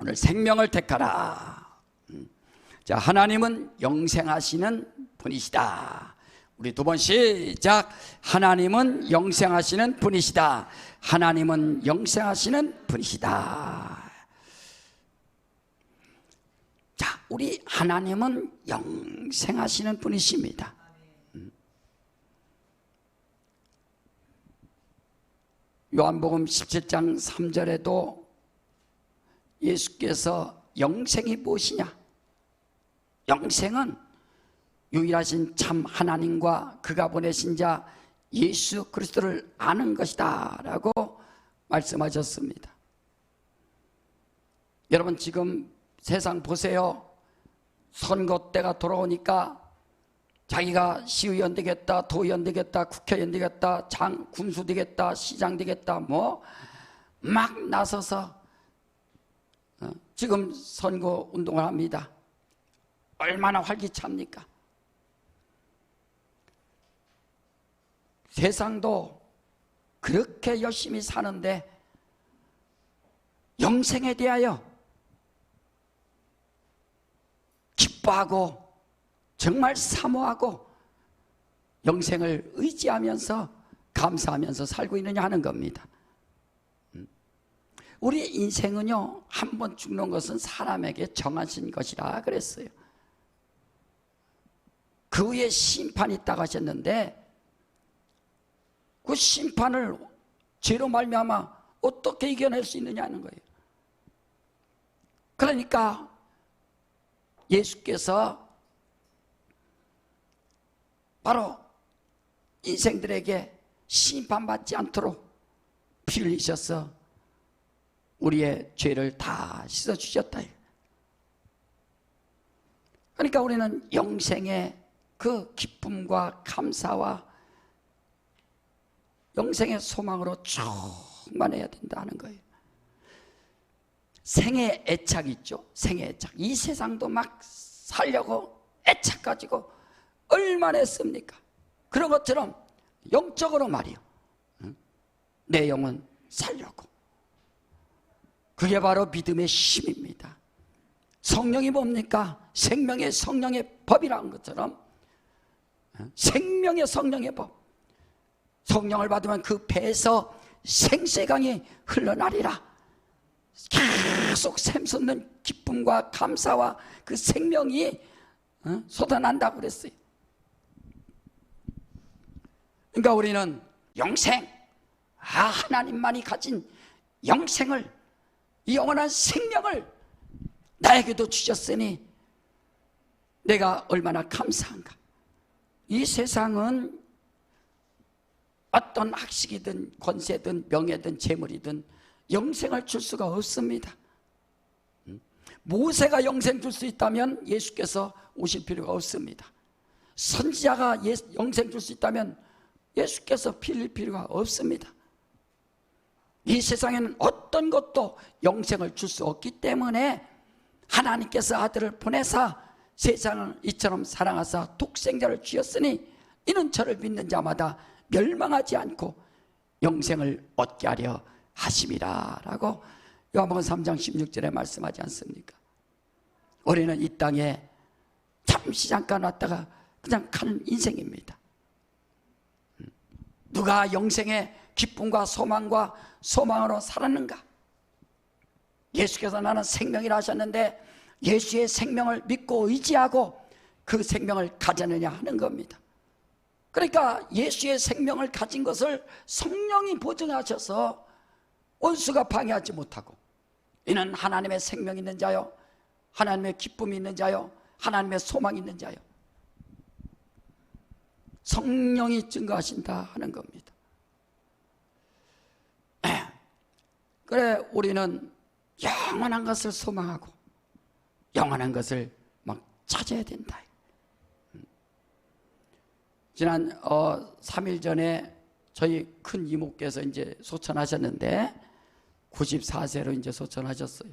오늘 생명을 택하라. 자, 하나님은 영생하시는 분이시다. 우리 두 번 시작. 하나님은 영생하시는 분이시다. 하나님은 영생하시는 분이시다. 자, 우리 하나님은 영생하시는 분이십니다. 요한복음 17장 3절에도 예수께서 영생이 무엇이냐? 영생은 유일하신 참 하나님과 그가 보내신 자 예수 그리스도를 아는 것이다 라고 말씀하셨습니다. 여러분, 지금 세상 보세요. 선거 때가 돌아오니까 자기가 시의원 되겠다, 도의원 되겠다, 국회의원 되겠다, 군수 되겠다, 시장 되겠다, 뭐 막 나서서 지금 선거 운동을 합니다. 얼마나 활기찹니까? 세상도 그렇게 열심히 사는데 영생에 대하여 기뻐하고 정말 사모하고 영생을 의지하면서 감사하면서 살고 있느냐 하는 겁니다. 우리 인생은요, 한 번 죽는 것은 사람에게 정하신 것이라 그랬어요. 그 후에 심판이 있다고 하셨는데 그 심판을 죄로 말미암아 어떻게 이겨낼 수 있느냐는 거예요. 그러니까 예수께서 바로 인생들에게 심판받지 않도록 피 흘리셔서 우리의 죄를 다 씻어주셨다. 그러니까 우리는 영생의 그 기쁨과 감사와 영생의 소망으로 충만해야 된다는 거예요. 생의 애착이 있죠. 생의 애착. 이 세상도 막 살려고 애착 가지고 얼마나 했습니까? 그런 것처럼 영적으로 말이요, 내 영은 살려고. 그게 바로 믿음의 힘입니다. 성령이 뭡니까? 생명의 성령의 법이라는 것처럼 생명의 성령의 법. 성령을 받으면 그 배에서 생수강이 흘러나리라. 계속 샘솟는 기쁨과 감사와 그 생명이 쏟아난다고 그랬어요. 그러니까 우리는 영생, 하나님만이 가진 영생을, 이 영원한 생명을 나에게도 주셨으니 내가 얼마나 감사한가. 이 세상은 어떤 학식이든 권세든 명예든 재물이든 영생을 줄 수가 없습니다. 모세가 영생 줄 수 있다면 예수께서 오실 필요가 없습니다. 선지자가 영생 줄 수 있다면 예수께서 빌릴 필요가 없습니다. 이 세상에는 어떤 것도 영생을 줄 수 없기 때문에 하나님께서 아들을 보내사 세상을 이처럼 사랑하사 독생자를 주셨으니 이는 저를 믿는 자마다 멸망하지 않고 영생을 얻게 하려 하심이라 라고 요한복음 3장 16절에 말씀하지 않습니까? 우리는 이 땅에 잠시 잠깐 왔다가 그냥 가는 인생입니다. 누가 영생의 기쁨과 소망과 소망으로 살았는가? 예수께서 나는 생명이라 하셨는데 예수의 생명을 믿고 의지하고 그 생명을 가졌느냐 하는 겁니다. 그러니까 예수의 생명을 가진 것을 성령이 보증하셔서 원수가 방해하지 못하고, 이는 하나님의 생명이 있는 자요, 하나님의 기쁨이 있는 자요, 하나님의 소망이 있는 자요, 성령이 증거하신다 하는 겁니다. 그래, 우리는 영원한 것을 소망하고 영원한 것을 막 찾아야 된다. 지난 3일 전에 저희 큰 이모께서 이제 소천하셨는데 94세로 이제 소천하셨어요.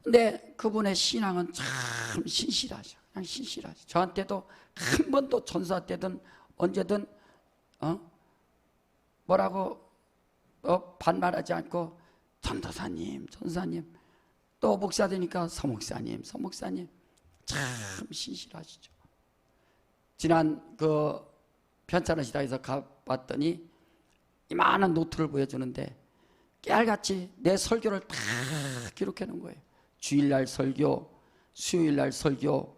근데 그분의 신앙은 참 신실하죠. 그냥 신실하죠. 저한테도 한 번도 전사 때든 언제든 뭐라고 반말하지 않고 전도사님, 전사님, 또 목사 되니까 서목사님, 서목사님. 참 신실하시죠. 지난 그 편찬하시다에서 가봤더니 이만한 노트를 보여주는데 깨알같이 내 설교를 다 기록해 놓은 거예요. 주일날 설교, 수요일날 설교,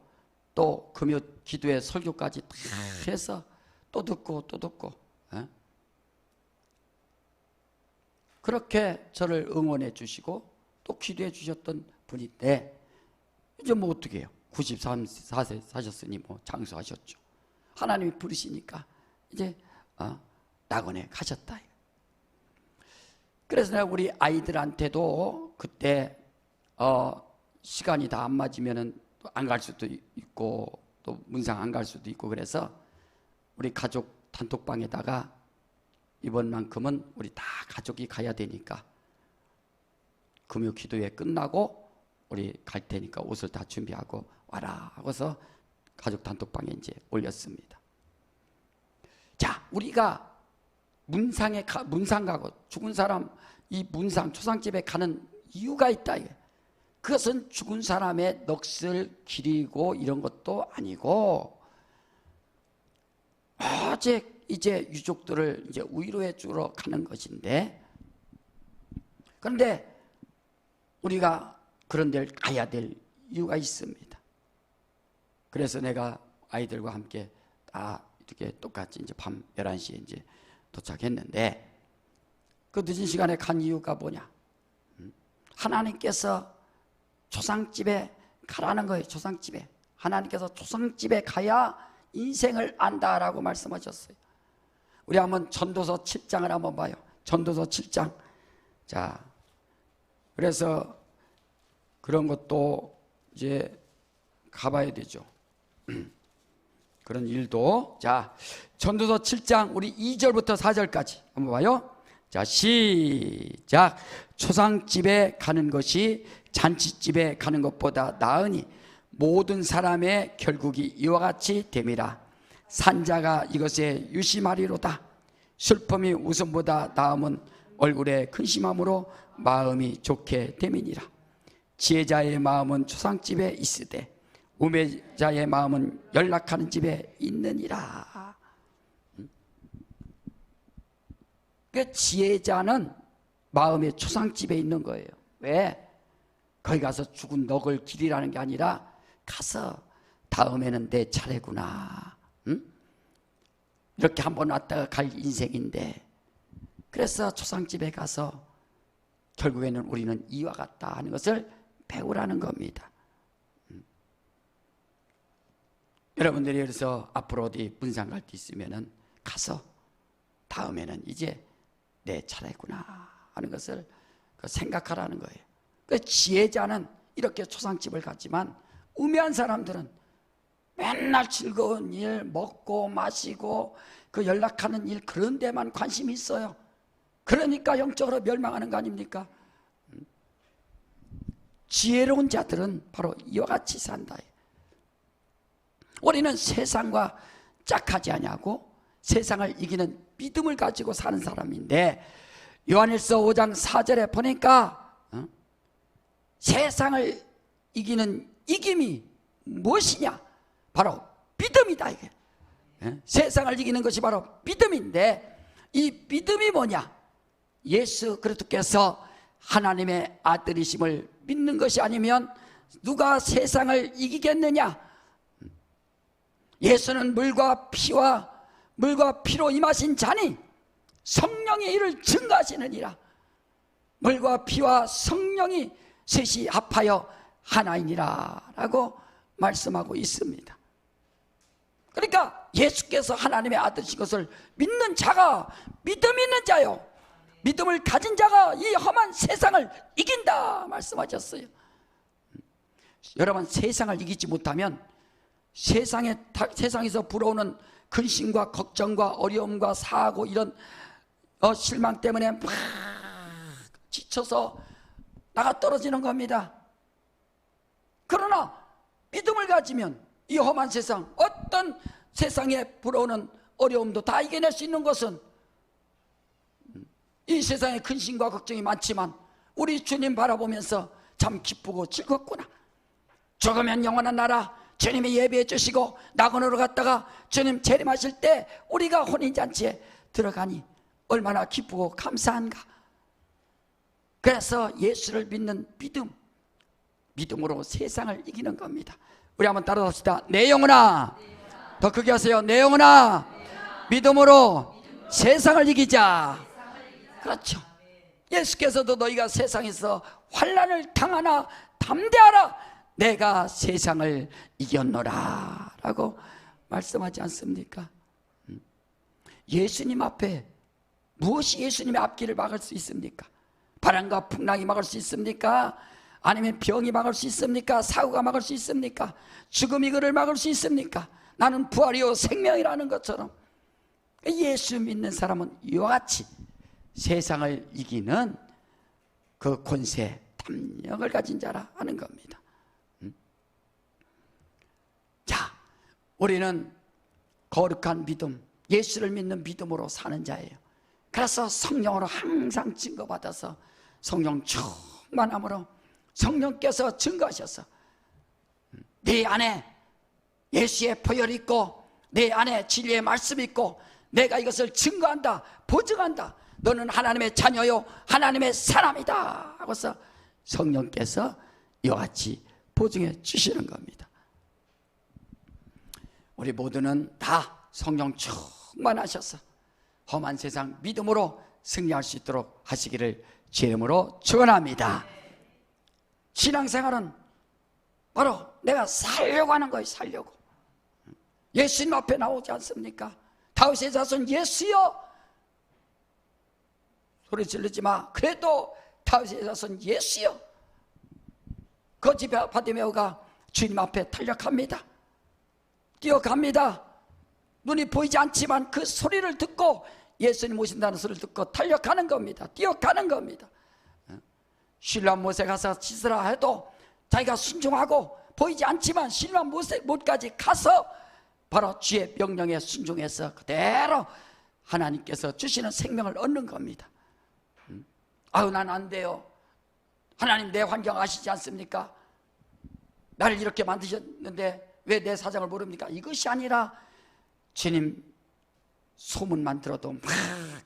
또 금요 기도회 설교까지 다 해서 또 듣고 또 듣고, 그렇게 저를 응원해 주시고 또 기도해 주셨던 분인데, 이제 뭐 어떻게 해요? 93세 사셨으니 뭐 장수하셨죠. 하나님이 부르시니까 이제 낙원에 가셨다. 그래서 내가 우리 아이들한테도 그때 시간이 다 안 맞으면은 안 갈 수도 있고 또 문상 안 갈 수도 있고, 그래서 우리 가족 단톡방에다가 이번만큼은 우리 다 가족이 가야 되니까 금요 기도회 끝나고 우리 갈 테니까 옷을 다 준비하고 와라 하고서 가족 단톡방에 이제 올렸습니다. 자, 우리가 문상 가고 죽은 사람 이 문상 초상집에 가는 이유가 있다. 그것은 죽은 사람의 넋을 기리고 이런 것도 아니고, 이제 유족들을 이제 위로해 주러 가는 것인데, 그런데 우리가 그런 데를 가야 될 이유가 있습니다. 그래서 내가 아이들과 함께 다 이렇게 똑같이 이제 밤 11시에 이제 도착했는데, 그 늦은 시간에 간 이유가 뭐냐? 하나님께서 초상집에 가라는 거예요. 초상집에. 하나님께서 초상집에 가야 인생을 안다라고 말씀하셨어요. 우리 한번 전도서 7장을 한번 봐요. 전도서 7장. 자, 그래서 그런 것도 이제 가봐야 되죠. 그런 일도. 자, 전도서 7장 우리 2절부터 4절까지 한번 봐요. 자, 시작. 초상집에 가는 것이 잔치집에 가는 것보다 나으니 모든 사람의 결국이 이와 같이 됨이라. 산자가 이것에 유심하리로다. 슬픔이 웃음보다 나음은 얼굴에 근심함으로 마음이 좋게 됨이니라. 지혜자의 마음은 초상집에 있으되 우매자의 마음은 연락하는 집에 있느니라. 그 지혜자는 마음의 초상집에 있는 거예요. 왜? 거기 가서 죽은 넋을 기리라는 게 아니라 가서 다음에는 내 차례구나, 이렇게 한번 왔다가 갈 인생인데, 그래서 초상집에 가서 결국에는 우리는 이와 같다 하는 것을 배우라는 겁니다. 여러분들이 그래서 앞으로 어디 문상 갈 데 있으면은 가서 다음에는 이제 내 차례구나 하는 것을 생각하라는 거예요. 그 지혜자는 이렇게 초상집을 갔지만, 우매한 사람들은 맨날 즐거운 일, 먹고 마시고 그 연락하는 일, 그런 데만 관심이 있어요. 그러니까 영적으로 멸망하는 거 아닙니까? 지혜로운 자들은 바로 이와 같이 산다. 우리는 세상과 짝하지 아니하고 세상을 이기는 믿음을 가지고 사는 사람인데, 요한일서 5장 4절에 보니까 세상을 이기는 이김이 무엇이냐? 바로 믿음이다. 이게 세상을 이기는 것이 바로 믿음인데, 이 믿음이 뭐냐? 예수 그리스도께서 하나님의 아들이심을 믿는 것이 아니면 누가 세상을 이기겠느냐? 예수는 물과 피로 임하신 자니 성령의 일을 증거하시느니라. 물과 피와 성령이 셋이 합하여 하나이니라 라고 말씀하고 있습니다. 그러니까 예수께서 하나님의 아들이신 것을 믿는 자가 믿음 있는 자요, 믿음을 가진 자가 이 험한 세상을 이긴다 말씀하셨어요. 여러분, 세상을 이기지 못하면 세상에서 불어오는 근심과 걱정과 어려움과 사고, 이런 실망 때문에 막 지쳐서 나가 떨어지는 겁니다. 그러나 믿음을 가지면 이 험한 세상, 어떤 세상에 불어오는 어려움도 다 이겨낼 수 있는 것은, 이 세상에 근심과 걱정이 많지만 우리 주님 바라보면서 참 기쁘고 즐겁구나. 죽으면 영원한 나라 주님이 예배해 주시고 낙원으로 갔다가 주님 재림하실 때 우리가 혼인잔치에 들어가니 얼마나 기쁘고 감사한가. 그래서 예수를 믿는 믿음으로 세상을 이기는 겁니다. 우리 한번 따라합시다. 내 영혼아, 더 크게 하세요. 내 영혼아, 믿음으로 세상을 이기자. 그렇죠. 예수께서도 너희가 세상에서 환난을 당하나 담대하라, 내가 세상을 이겼노라 라고 말씀하지 않습니까? 예수님 앞에 무엇이 예수님의 앞길을 막을 수 있습니까? 바람과 풍랑이 막을 수 있습니까? 아니면 병이 막을 수 있습니까? 사고가 막을 수 있습니까? 죽음이 그를 막을 수 있습니까? 나는 부활이요 생명이라는 것처럼 예수 믿는 사람은 이와 같이 세상을 이기는 그 권세, 탐욕을 가진 자라 하는 겁니다. 자, 우리는 거룩한 믿음, 예수를 믿는 믿음으로 사는 자예요. 그래서 성령으로 항상 증거받아서 성령 충만함으로 성령께서 증거하셔서 네 안에 예수의 보혈이 있고 내 안에 진리의 말씀이 있고 내가 이것을 증거한다, 보증한다. 너는 하나님의 자녀요 하나님의 사람이다 하고서 성령께서 이와 같이 보증해 주시는 겁니다. 우리 모두는 다 성령 충만하셔서 험한 세상 믿음으로 승리할 수 있도록 하시기를 제 이름으로 축원합니다. 신앙생활은 바로 내가 살려고 하는 거예요. 살려고. 예수님 앞에 나오지 않습니까? 다윗의 자손 예수여, 소리 지르지 마. 그래도 다윗의 자손 예수여. 거지 바디메오가 주님 앞에 탄력합니다. 뛰어갑니다. 눈이 보이지 않지만 그 소리를 듣고 예수님 오신다는 소리를 듣고 탄력하는 겁니다. 뛰어가는 겁니다. 신랑 못에 가서 씻으라 해도 자기가 순종하고 보이지 않지만 신랑 못까지 가서 바로 주의 명령에 순종해서 그대로 하나님께서 주시는 생명을 얻는 겁니다. 아유, 난 안 돼요. 하나님 내 환경 아시지 않습니까? 나를 이렇게 만드셨는데 왜 내 사정을 모릅니까? 이것이 아니라 주님 소문만 들어도 막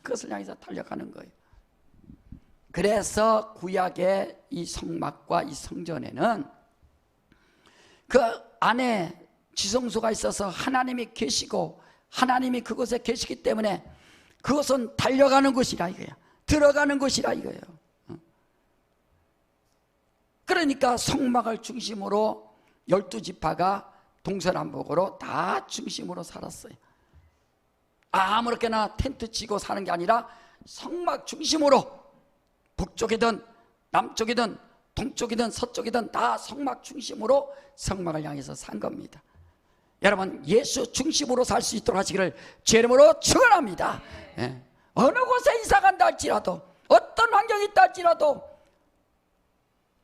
그것을 향해서 달려가는 거예요. 그래서 구약의 이 성막과 이 성전에는 그 안에 지성소가 있어서 하나님이 계시고 하나님이 그곳에 계시기 때문에 그것은 달려가는 곳이라 이거예요. 들어가는 곳이라 이거예요. 그러니까 성막을 중심으로 12지파가 동서남북으로 다 중심으로 살았어요. 아무렇게나 텐트 치고 사는 게 아니라 성막 중심으로 북쪽이든 남쪽이든 동쪽이든 서쪽이든 다 성막 중심으로 성막을 향해서 산 겁니다. 여러분, 예수 중심으로 살 수 있도록 하시기를 제 이름으로 축원합니다. 예. 어느 곳에 이사 간다 할지라도 어떤 환경이 있다 할지라도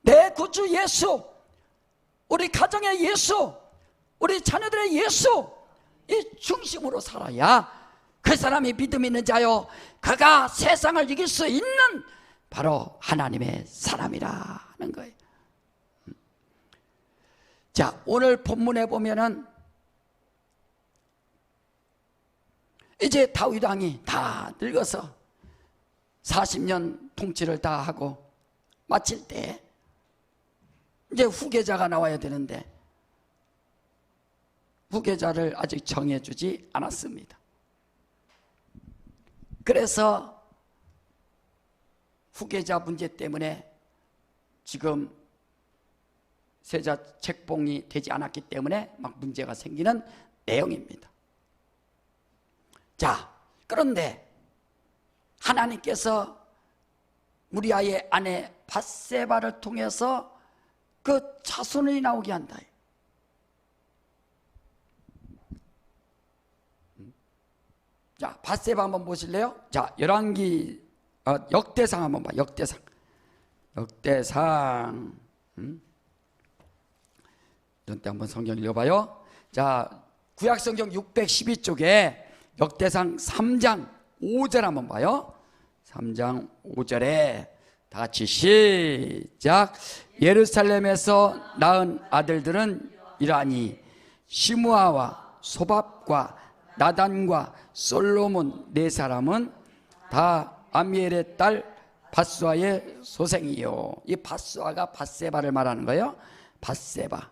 내 구주 예수, 우리 가정의 예수, 우리 자녀들의 예수 이 중심으로 살아야 그 사람이 믿음 있는 자요 그가 세상을 이길 수 있는 바로 하나님의 사람이라 하는 거예요. 자, 오늘 본문에 보면은 이제 다윗 왕이 다 늙어서 40년 통치를 다 하고 마칠 때 이제 후계자가 나와야 되는데 후계자를 아직 정해주지 않았습니다. 그래서 후계자 문제 때문에 지금 세자 책봉이 되지 않았기 때문에 막 문제가 생기는 내용입니다. 자, 그런데 하나님께서 우리아의 아내 밧세바를 통해서 그 자손이 나오게 한다. 자, 밧세바 한번 보실래요? 자, 열왕기 역대상 한번 봐. 역대상 이때 한번 성경 읽어봐요. 자, 구약성경 612쪽에 역대상 3장 5절 한번 봐요. 3장 5절에 다 같이 시작. 예루살렘에서 낳은 아들들은 이러하니 시므아와 소밥과 나단과 솔로몬 네 사람은 다 암미엘의 딸 밧수아의 소생이요. 이 밧수아가 밧세바를 말하는 거예요. 밧세바.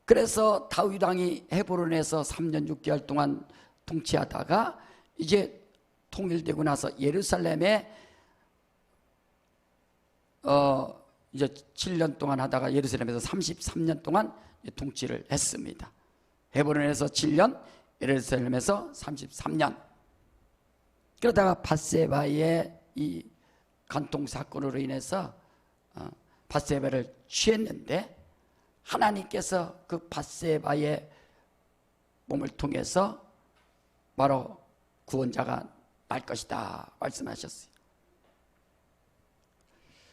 그래서 다윗 왕이 헤브론에서 3년 6개월 동안 통치하다가 이제 통일되고 나서 예루살렘에 이제 7년 동안 하다가 예루살렘에서 33년 동안 통치를 했습니다. 헤브론에서 7년, 예루살렘에서 33년. 그러다가 밧세바의 이 간통 사건으로 인해서 밧세바를 취했는데 하나님께서 그 밧세바의 몸을 통해서 바로 구원자가 날 것이다 말씀하셨어요.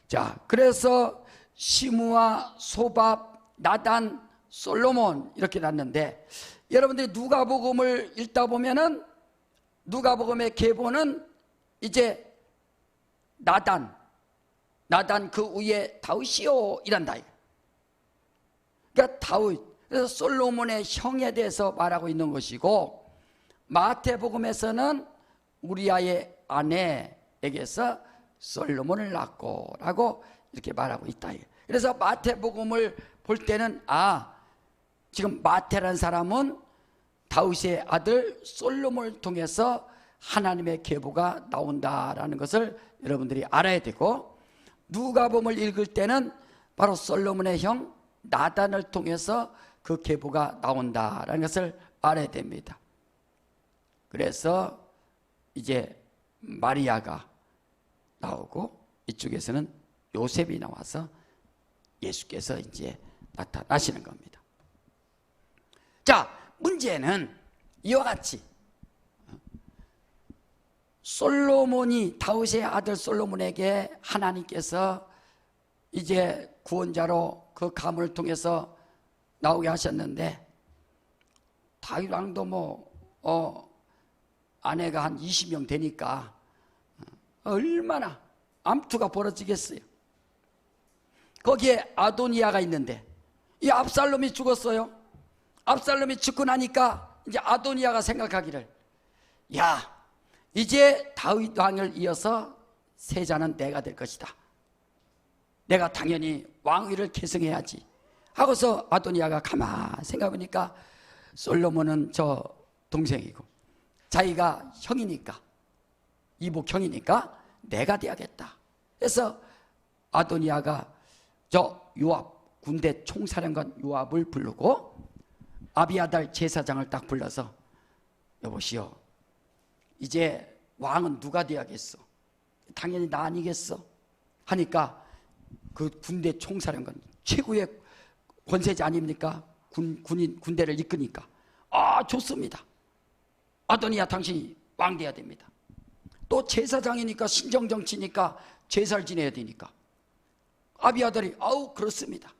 자, 그래서 시므아, 소밥, 나단, 솔로몬 이렇게 났는데, 여러분들이 누가복음을 읽다 보면은 누가복음의 계보는 이제 나단 그 위에 다윗이요 이란다. 그러니까 다윗, 그래서 솔로몬의 형에 대해서 말하고 있는 것이고, 마태복음에서는 우리아의 아내에게서 솔로몬을 낳고 라고 이렇게 말하고 있다. 그래서 마태복음을 볼 때는 지금 마태라는 사람은 다윗의 아들 솔로몬을 통해서 하나님의 계보가 나온다라는 것을 여러분들이 알아야 되고, 누가복음을 읽을 때는 바로 솔로몬의 형 나단을 통해서 그 계보가 나온다라는 것을 알아야 됩니다. 그래서 이제 마리아가 나오고 이쪽에서는 요셉이 나와서 예수께서 이제 나타나시는 겁니다. 자, 문제는 이와 같이 솔로몬이, 다윗의 아들 솔로몬에게 하나님께서 이제 구원자로 그 가문을 통해서 나오게 하셨는데, 다윗 왕도 아내가 한 20명 되니까 얼마나 암투가 벌어지겠어요. 거기에 아도니아가 있는데, 이 압살롬이 죽었어요. 압살롬이 죽고 나니까 이제 아도니아가 생각하기를, 이제 다윗 왕을 이어서 세자는 내가 될 것이다. 내가 당연히 왕위를 계승해야지 하고서 아도니아가 가만 생각해보니까 솔로몬은 저 동생이고 자기가 형이니까, 이복 형이니까 내가 돼야겠다. 그래서 아도니아가 저 요압, 군대 총사령관 요압을 부르고 아비아달 제사장을 딱 불러서, 여보시오, 이제 왕은 누가 돼야겠어? 당연히 나 아니겠어? 하니까 그 군대 총사령관, 최고의 권세자 아닙니까? 군대를 이끄니까, 좋습니다. 아도니아 당신이 왕 돼야 됩니다. 또 제사장이니까, 신정정치니까 제사를 지내야 되니까 아비아달이 그렇습니다.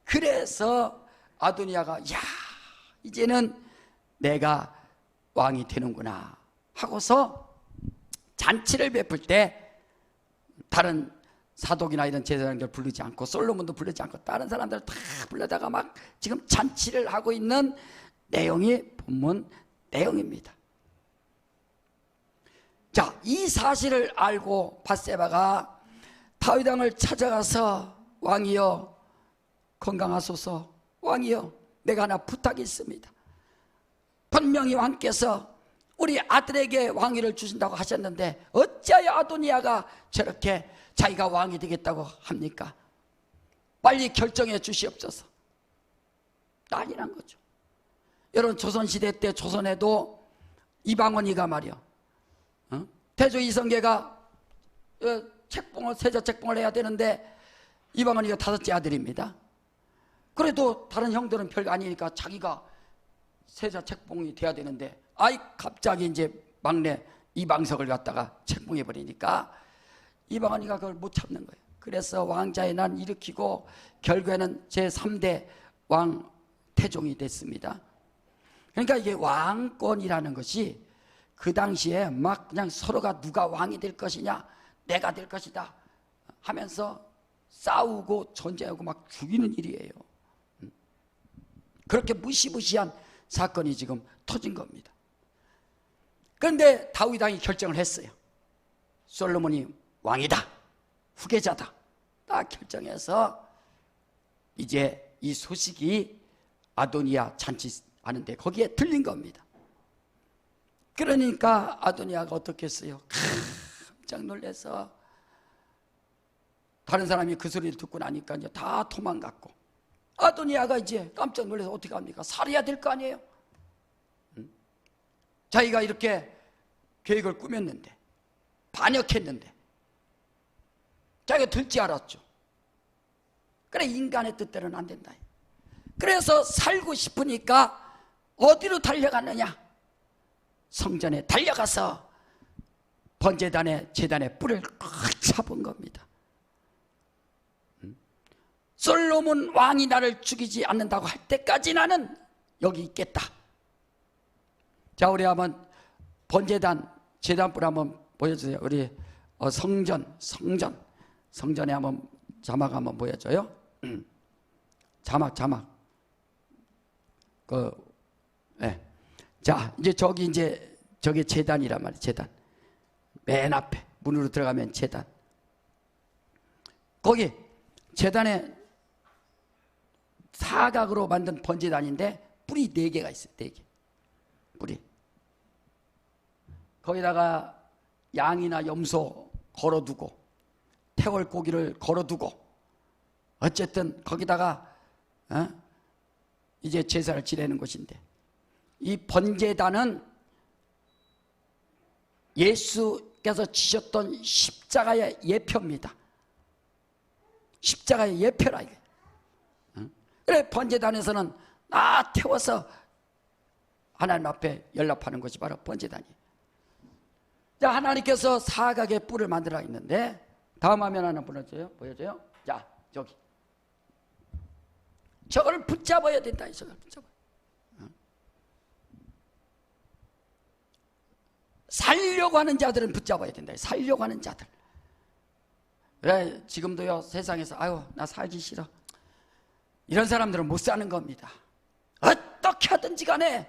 그래서 아도니아가 이제는 내가 왕이 되는구나 하고서 잔치를 베풀 때 다른 사독이나 이런 제사장들 부르지 않고, 솔로몬도 부르지 않고 다른 사람들 다 불러다가 막 지금 잔치를 하고 있는 내용이 본문 내용입니다. 자, 이 사실을 알고 밧세바가 다윗 왕을 찾아가서, 왕이여 건강하소서, 왕이여 내가 하나 부탁이 있습니다. 분명히 왕께서 우리 아들에게 왕위를 주신다고 하셨는데 어찌하여 아도니아가 저렇게 자기가 왕이 되겠다고 합니까? 빨리 결정해 주시옵소서. 난리 난 거죠. 여러분, 조선시대 때 조선에도 이방원이가 말이요, 태조 이성계가 세자 책봉을 해야 되는데 이방원이가 5째 아들입니다. 그래도 다른 형들은 별거 아니니까 자기가 세자 책봉이 돼야 되는데, 갑자기 이제 막내 이방석을 갖다가 책봉해 버리니까 이방원이가 그걸 못 참는 거예요. 그래서 왕자의 난 일으키고 결국에는 제3대 왕 태종이 됐습니다. 그러니까 이게 왕권이라는 것이 그 당시에 막 그냥 서로가 누가 왕이 될 것이냐, 내가 될 것이다, 하면서 싸우고 전쟁하고 막 죽이는 일이에요. 그렇게 무시무시한 사건이 지금 터진 겁니다. 그런데 다윗 왕이 결정을 했어요. 솔로몬이 왕이다, 후계자다, 딱 결정해서 이제 이 소식이 아도니아 잔치하는데 거기에 들린 겁니다. 그러니까 아도니아가 어떻게 했어요? 깜짝 놀라서 다른 사람이 그 소리를 듣고 나니까 이제 다 도망갔고, 아도니아가 이제 깜짝 놀라서 어떻게 합니까? 살해야 될 거 아니에요? 자기가 이렇게 계획을 꾸몄는데, 반역했는데 자기가 들지 알았죠. 그래, 인간의 뜻대로는 안 된다. 그래서 살고 싶으니까 어디로 달려갔느냐? 성전에 달려가서 번제단의 제단의 뿔을 꽉 잡은 겁니다. 솔로몬 왕이 나를 죽이지 않는다고 할 때까지 나는 여기 있겠다. 자, 우리 한번 번제단 제단뿔 한번 보여주세요. 우리 성전에 한번 자막 한번 보여줘요. 자막 네. 자, 이제 저기 제단이란 말이에요. 제단 맨 앞에 문으로 들어가면 제단, 거기 제단에 사각으로 만든 번제단인데 뿔이 4개가 있어요. 4개 뿔이. 거기다가 양이나 염소 걸어두고 태월 고기를 걸어두고, 어쨌든 거기다가 이제 제사를 지내는 곳인데, 이 번제단은 예수께서 지셨던 십자가의 예표입니다. 십자가의 예표라 이게. 그래, 번제단에서는 나 태워서 하나님 앞에 연락하는 것이 바로 번제단이에요. 자, 하나님께서 사각의 뿔을 만들어 있는데, 다음 화면 하나 보여줘요. 자, 저기 저걸 붙잡아야 된다. 저걸 붙잡아. 살려고 하는 자들은 붙잡아야 된다. 살려고 하는 자들. 그래, 지금도요 세상에서 아유 나 살기 싫어, 이런 사람들은 못 사는 겁니다. 어떻게 하든지 간에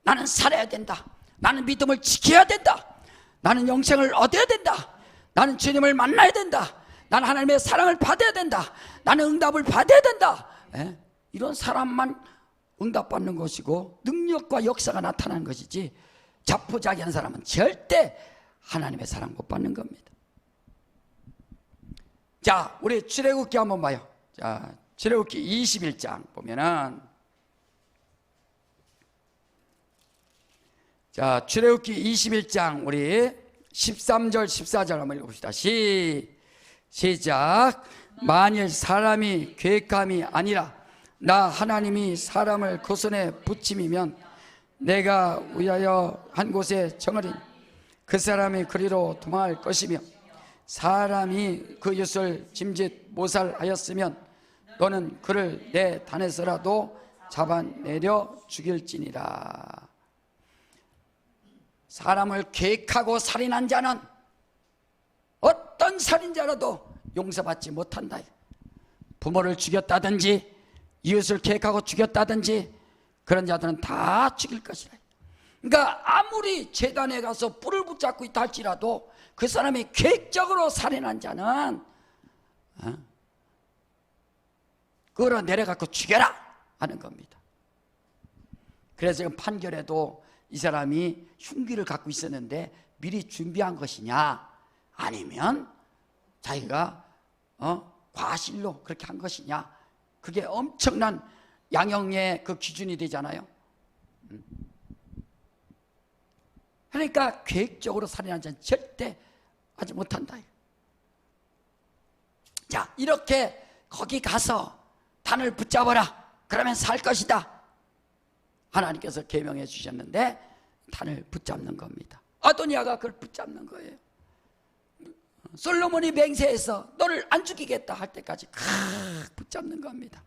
나는 살아야 된다, 나는 믿음을 지켜야 된다, 나는 영생을 얻어야 된다, 나는 주님을 만나야 된다, 나는 하나님의 사랑을 받아야 된다, 나는 응답을 받아야 된다. 이런 사람만 응답받는 것이고 능력과 역사가 나타나는 것이지, 자포자기한 사람은 절대 하나님의 사랑 못 받는 겁니다. 자, 우리 출애굽기 한번 봐요. 자, 출애굽기 21장 보면은, 자, 출애굽기 21장 우리 13절 14절 한번 읽어봅시다. 시작. 만일 사람이 계획함이 아니라 나 하나님이 사람을 그 손에 붙임이면 내가 위하여 한 곳에 정하리니 그 사람이 그리로 도망할 것이며, 사람이 그 이웃을 짐짓 모살하였으면 너는 그를 내 단에서라도 잡아내려 죽일지니라. 사람을 계획하고 살인한 자는 어떤 살인자라도 용서받지 못한다. 부모를 죽였다든지 이웃을 계획하고 죽였다든지 그런 자들은 다 죽일 것이라. 그러니까 아무리 제단에 가서 뿔을 붙잡고 있다 할지라도 그 사람이 계획적으로 살인한 자는 그거를 내려갖고 죽여라 하는 겁니다. 그래서 지금 판결에도 이 사람이 흉기를 갖고 있었는데 미리 준비한 것이냐, 아니면 자기가 과실로 그렇게 한 것이냐, 그게 엄청난 양형의 그 기준이 되잖아요. 그러니까 계획적으로 살인한 자는 절대 하지 못한다. 자, 이렇게 거기 가서 단을 붙잡아라, 그러면 살 것이다, 하나님께서 계명해 주셨는데 단을 붙잡는 겁니다. 아도니아가 그걸 붙잡는 거예요. 솔로몬이 맹세해서 너를 안 죽이겠다 할 때까지 붙잡는 겁니다.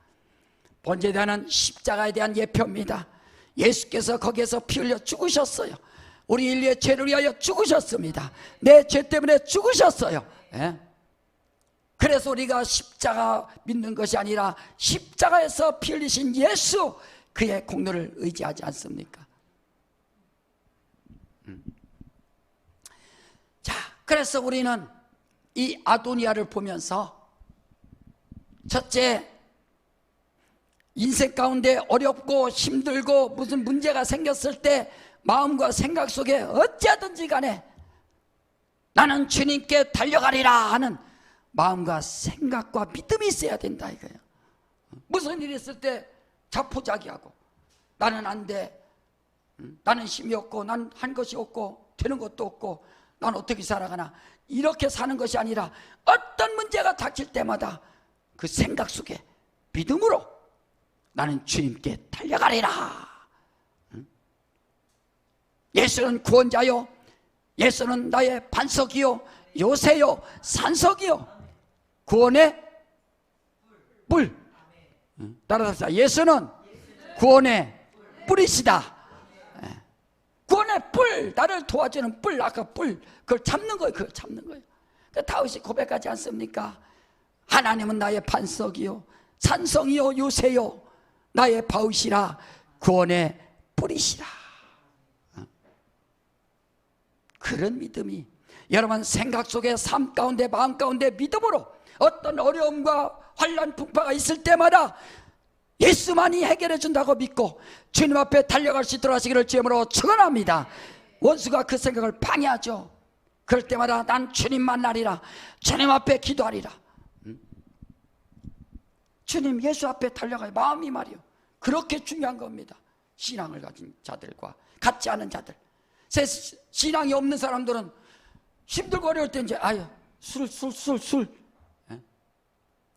번제단은 십자가에 대한 예표입니다. 예수께서 거기에서 피 흘려 죽으셨어요. 우리 인류의 죄를 위하여 죽으셨습니다. 내 죄 때문에 죽으셨어요. 그래서 우리가 십자가 믿는 것이 아니라 십자가에서 피 흘리신 예수, 그의 공로를 의지하지 않습니까? 자, 그래서 우리는 이 아도니아를 보면서 첫째, 인생 가운데 어렵고 힘들고 무슨 문제가 생겼을 때 마음과 생각 속에 어찌하든지 간에 나는 주님께 달려가리라 하는 마음과 생각과 믿음이 있어야 된다 이거예요. 무슨 일이 있을 때 자포자기하고 나는 안 돼, 나는 힘이 없고 난 한 것이 없고 되는 것도 없고 난 어떻게 살아가나, 이렇게 사는 것이 아니라 어떤 문제가 닥칠 때마다 그 생각 속에 믿음으로 나는 주님께 달려가리라. 예수는 구원자요, 예수는 나의 반석이요, 요새요, 산석이요, 구원의 뿔. 따라서 예수는 구원의 뿔이시다. 구원의 뿔, 나를 도와주는 뿔, 아까 뿔, 그걸 잡는 거예요. 그걸 잡는 거예요. 다윗이 고백하지 않습니까? 하나님은 나의 반석이요, 산성이요, 요새요, 나의 바위시라, 구원의 뿔이시라. 그런 믿음이 여러분 생각 속에, 삶 가운데, 마음 가운데 믿음으로 어떤 어려움과 환난 풍파가 있을 때마다 예수만이 해결해 준다고 믿고 주님 앞에 달려갈 수 있도록 하시기를 주님으로 축원합니다. 원수가 그 생각을 방해하죠. 그럴 때마다 난 주님 만나리라, 주님 앞에 기도하리라. 주님, 예수 앞에 달려가요. 마음이 말이요. 그렇게 중요한 겁니다. 신앙을 가진 자들과 같지 않은 자들, 신앙이 없는 사람들은 힘들고 어려울 때 이제 아유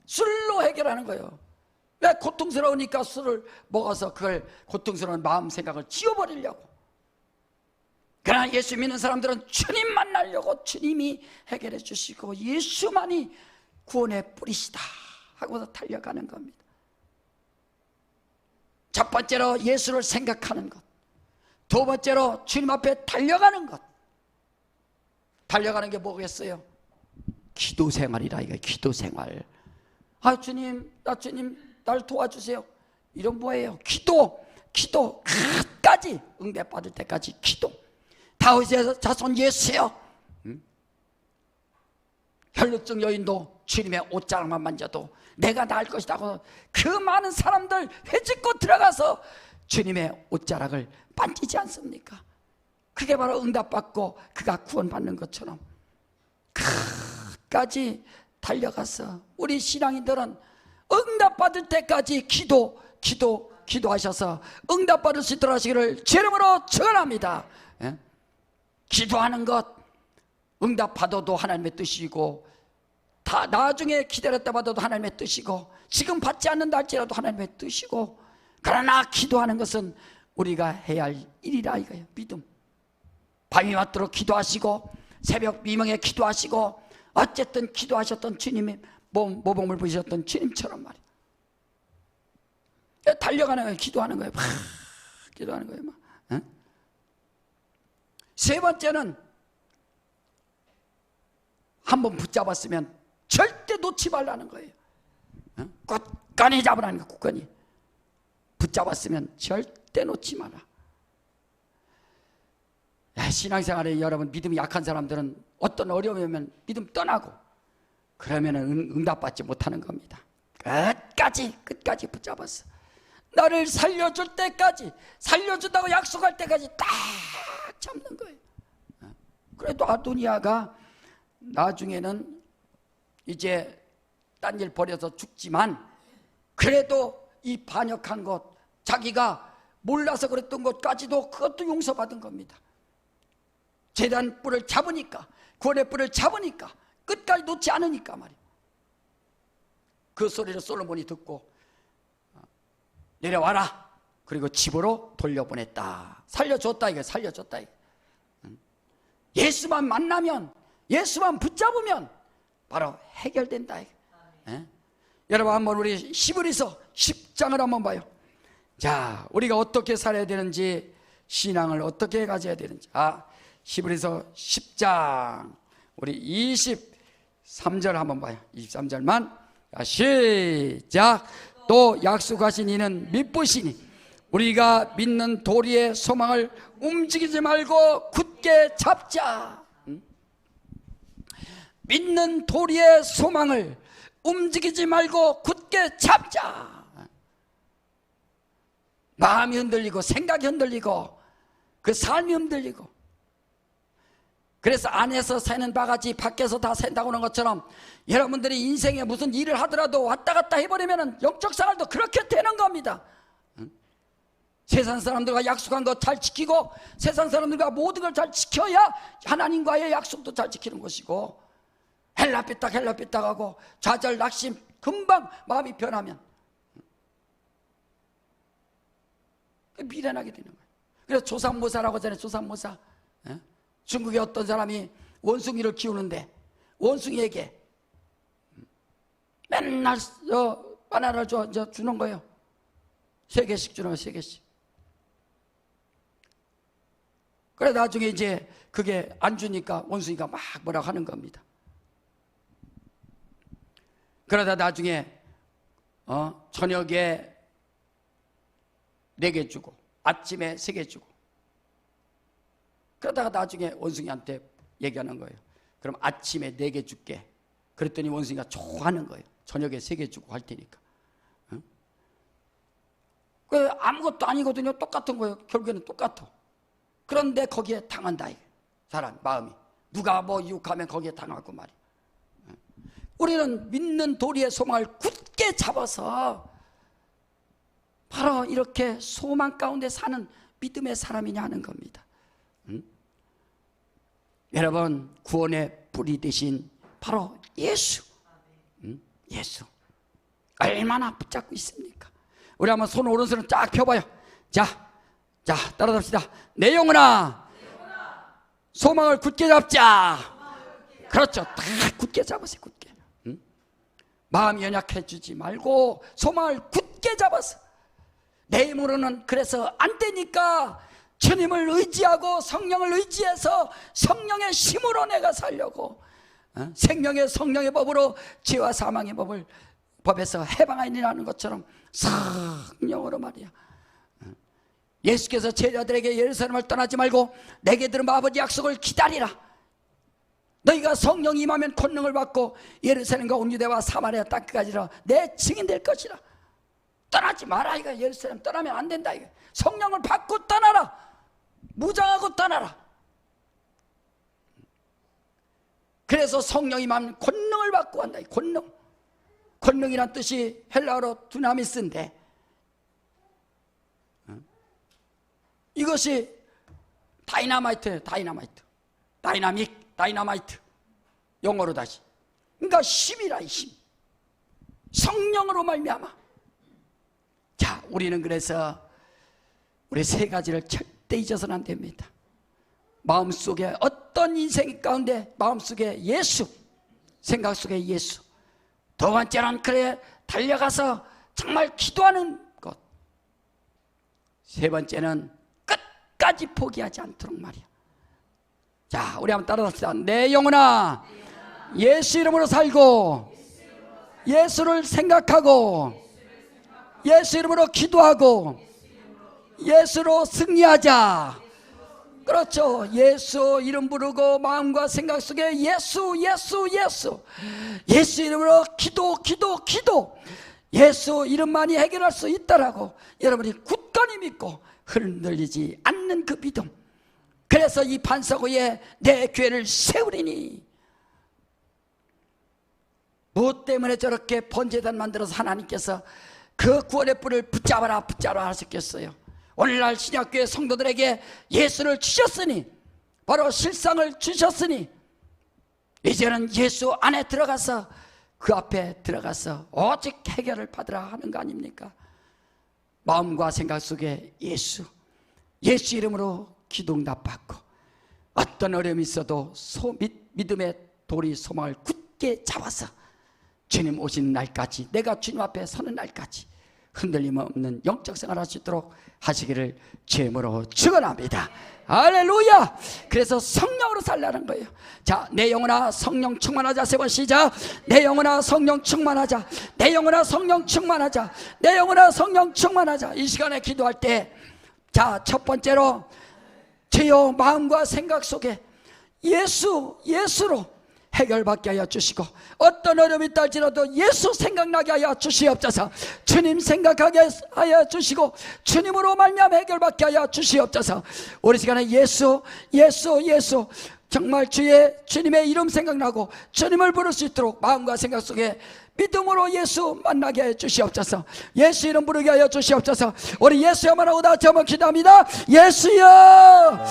술로 해결하는 거예요. 왜? 고통스러우니까 술을 먹어서 그걸 고통스러운 마음 생각을 지워버리려고. 그러나 예수 믿는 사람들은 주님 만나려고 주님이 해결해 주시고 예수만이 구원의 뿌리시다 하고서 달려가는 겁니다. 첫 번째로 예수를 생각하는 것, 두 번째로 주님 앞에 달려가는 것. 달려가는 게 뭐겠어요? 기도 생활이라 이거. 기도 생활. 아, 주님, 날 도와주세요. 이런 뭐예요? 기도 끝까지, 응답받을 때까지 기도. 다윗의 자손 예수요, 혈루증 여인도 주님의 옷자락만 만져도 내가 나을 것이다 하고 그 많은 사람들 회집고 들어가서 주님의 옷자락을 만지지 않습니까? 그게 바로 응답받고 그가 구원받는 것처럼 끝까지 달려가서 우리 신앙인들은 응답받을 때까지 기도하셔서 응답받을 수 있도록 하시기를 주 이름으로 축원합니다. 예? 기도하는 것, 응답받아도 하나님의 뜻이고, 다 나중에 기다렸다 받아도 하나님의 뜻이고, 지금 받지 않는다 할지라도 하나님의 뜻이고, 그러나 기도하는 것은 우리가 해야 할 일이라 이거예요. 믿음. 밤이 맞도록 기도하시고 새벽 미명에 기도하시고 어쨌든 기도하셨던 주님의 모범을 보이셨던 주님처럼 말이에요. 달려가는 거예요. 기도하는 거예요. 기도하는 거예요. 막. 세 번째는 한번 붙잡았으면 절대 놓지 말라는 거예요. 굳건히 잡으라는 거예요. 굳건히 붙잡았으면 절대 놓지 마라. 신앙생활에 여러분 믿음이 약한 사람들은 어떤 어려움이 오면 믿음 떠나고 그러면 응답받지 못하는 겁니다. 끝까지 붙잡았어. 나를 살려줄 때까지, 살려준다고 약속할 때까지 딱 잡는 거예요. 그래도 아도니아가 나중에는 이제 딴 일 버려서 죽지만 그래도 이 반역한 것, 자기가 몰라서 그랬던 것까지도 그것도 용서받은 겁니다. 제단 뿔을 잡으니까, 구원의 뿔을 잡으니까, 끝까지 놓지 않으니까 말이에요. 그 소리를 솔로몬이 듣고 내려와라. 그리고 집으로 돌려보냈다. 살려줬다 이게, 살려줬다 이게. 예수만 만나면, 예수만 붙잡으면 바로 해결된다 이게. 여러분 한번 우리 히브리서 10장을 한번 봐요. 자, 우리가 어떻게 살아야 되는지, 신앙을 어떻게 가져야 되는지. 히브리서 10장 우리 3절 한번 봐요. 23절만 시작. 또 약속하신 이는 믿으시니 우리가 믿는 도리의 소망을 움직이지 말고 굳게 잡자. 믿는 도리의 소망을 움직이지 말고 굳게 잡자. 마음이 흔들리고 생각이 흔들리고 그 삶이 흔들리고, 그래서 안에서 새는 바가지 밖에서 다 샌다고 하는 것처럼 여러분들이 인생에 무슨 일을 하더라도 왔다 갔다 해버리면 영적 생활도 그렇게 되는 겁니다. 세상 사람들과 약속한 거 잘 지키고 세상 사람들과 모든 걸 잘 지켜야 하나님과의 약속도 잘 지키는 것이고, 헬라삐딱 하고 좌절 낙심 금방 마음이 변하면 미련하게 되는 거예요. 그래서 조삼모사라고 하잖아요. 조삼모사. 중국의 어떤 사람이 원숭이를 키우는데 원숭이에게 맨날 바나나를 주는 거예요. 3개씩 주는 거예요. 3개씩. 그래 나중에 이제 그게 안 주니까 원숭이가 막 뭐라고 하는 겁니다. 그러다 나중에 저녁에 4개 주고 아침에 3개 주고, 그러다가 나중에 원숭이한테 얘기하는 거예요. 그럼 아침에 4개 줄게. 그랬더니 원숭이가 좋아하는 거예요. 저녁에 3개 주고 할 테니까. 그 아무것도 아니거든요. 똑같은 거예요. 결국에는 똑같아. 그런데 거기에 당한다. 사람 마음이 누가 뭐 유혹하면 거기에 당하고 말이야. 우리는 믿는 도리의 소망을 굳게 잡아서 바로 이렇게 소망 가운데 사는 믿음의 사람이냐 하는 겁니다. 여러분, 구원의 뿌리 되신 바로 예수. 예수 얼마나 붙잡고 있습니까? 우리 한번 손 오른손을 쫙 펴봐요. 자 따라잡시다. 내 영혼아 소망을 굳게 잡자. 그렇죠. 다 굳게 잡으세요. 굳게. 마음이 연약해지지 말고 소망을 굳게 잡아서, 내 힘으로는 그래서 안 되니까 주님을 의지하고 성령을 의지해서 성령의 힘으로 내가 살려고, 생명의 성령의 법으로 죄와 사망의 법에서 해방하리라는 것처럼 성령으로 말이야. 예수께서 제자들에게 예루살렘을 떠나지 말고 내게 들은 아버지 약속을 기다리라. 너희가 성령이 임하면 권능을 받고 예루살렘과 온 유대와 사마리아 땅까지라 내 증인 될 것이라. 떠나지 마라. 이거 예루살렘 떠나면 안 된다. 이거 성령을 받고 떠나라. 무장하고 떠나라. 그래서 성령이 임하면 권능을 받고 한다. 권능이란 뜻이 헬라어로 두나미스인데, 이것이 다이나마이트예요. 다이나마이트 영어로 다시. 그러니까 힘이라. 힘. 성령으로 말미암아. 자, 우리는 그래서 우리 3가지를 절대 잊어서는 안 됩니다. 마음속에 어떤 인생 가운데 마음속에 예수, 생각 속에 예수. 2번째는 그래 달려가서 정말 기도하는 것. 3번째는 끝까지 포기하지 않도록 말이야. 자, 우리 한번 따라합시다. 내 영혼아 예수 이름으로 살고 예수를 생각하고 예수 이름으로 기도하고 예수로 승리하자. 그렇죠. 예수 이름 부르고 마음과 생각 속에 예수 이름으로 기도. 예수 이름만이 해결할 수 있다라고 여러분이 굳건히 믿고 흔들리지 않는 그 믿음. 그래서 이 반석 위에 내 교회를 세우리니. 무엇 때문에 저렇게 번제단 만들어서 하나님께서 그 구원의 뿔을 붙잡아라 하셨겠어요? 오늘날 신약교회 성도들에게 예수를 주셨으니, 바로 실상을 주셨으니, 이제는 예수 안에 들어가서 그 앞에 들어가서 오직 해결을 받으라 하는 거 아닙니까? 마음과 생각 속에 예수 이름으로 기도응답 받고, 어떤 어려움이 있어도 믿음의 도리 소망을 굳게 잡아서 주님 오시는 날까지, 내가 주님 앞에 서는 날까지 흔들림 없는 영적 생활 할 수 있도록 하시기를 주임으로 축원합니다. 할렐루야. 그래서 성령으로 살라는 거예요. 자, 내 영혼아 성령 충만하자. 세 번 시작. 내 영혼아 성령 충만하자. 내 영혼아 성령 충만하자. 내 영혼아 성령 충만하자. 이 시간에 기도할 때, 자, 첫 번째로 주여 마음과 생각 속에 예수로 해결받게 하여 주시고, 어떤 어려움이 있다 할지라도 예수 생각나게 하여 주시옵소서. 주님 생각하게 하여 주시고 주님으로 말미암아 해결받게 하여 주시옵소서. 우리 시간에 예수 정말 주님의 이름 생각나고 주님을 부를 수 있도록 마음과 생각 속에 믿음으로 예수 만나게 해 주시옵소서. 예수 이름 부르게 하여 주시옵소서. 우리 예수야만 하고 다 한번 기도합니다. 예수여.